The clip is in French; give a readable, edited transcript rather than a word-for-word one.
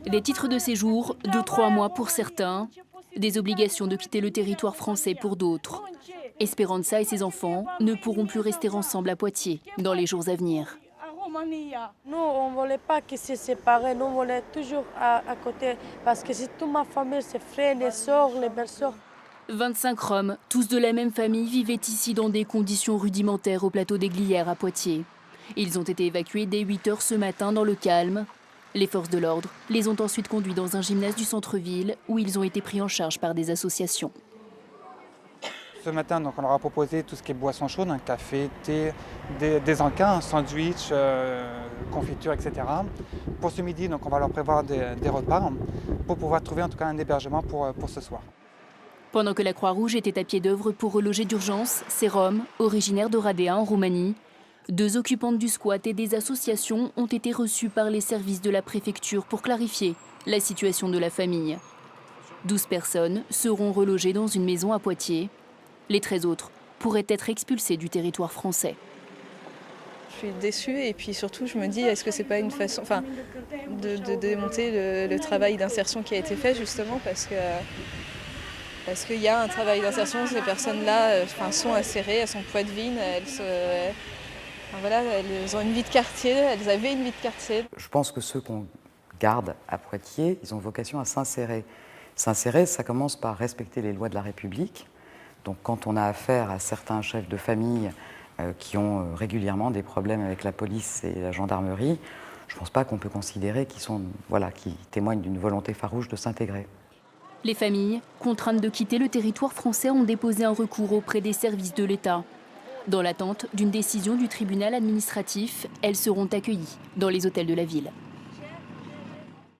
Des titres de séjour de 3 mois pour certains, des obligations de quitter le territoire français pour d'autres. Esperanza et ses enfants ne pourront plus rester ensemble à Poitiers dans les jours à venir. Nous, on ne voulait pas qu'ils se séparent, nous, on voulait toujours à côté, parce que c'est toute ma famille, ses frères, les sœurs, les belles-sœurs. 25 Roms, tous de la même famille, vivaient ici dans des conditions rudimentaires au plateau des Glières à Poitiers. Ils ont été évacués dès 8 h ce matin dans le calme. Les forces de l'ordre les ont ensuite conduits dans un gymnase du centre-ville où ils ont été pris en charge par des associations. Ce matin, donc, on leur a proposé tout ce qui est boissons chaudes, un café, thé, des encas, un sandwich, confiture, etc. Pour ce midi, donc, on va leur prévoir des repas pour pouvoir trouver en tout cas un hébergement pour ce soir. Pendant que la Croix-Rouge était à pied d'œuvre pour reloger d'urgence ces Roms, originaires d'Oradea en Roumanie, 2 occupantes du squat et des associations ont été reçues par les services de la préfecture pour clarifier la situation de la famille. 12 personnes seront relogées dans une maison à Poitiers. Les 13 autres pourraient être expulsés du territoire français. Je suis déçue et puis surtout je me dis est-ce que c'est pas une façon de démonter le travail d'insertion qui a été fait justement parce qu'il y a un travail d'insertion, ces personnes-là sont insérées, elles sont poitevines, elles ont une vie de quartier, elles avaient une vie de quartier. Je pense que ceux qu'on garde à Poitiers, ils ont vocation à s'insérer. S'insérer, ça commence par respecter les lois de la République. Donc quand on a affaire à certains chefs de famille qui ont régulièrement des problèmes avec la police et la gendarmerie, je ne pense pas qu'on peut considérer qu'ils témoignent d'une volonté farouche de s'intégrer. Les familles, contraintes de quitter le territoire français, ont déposé un recours auprès des services de l'État. Dans l'attente d'une décision du tribunal administratif, elles seront accueillies dans les hôtels de la ville.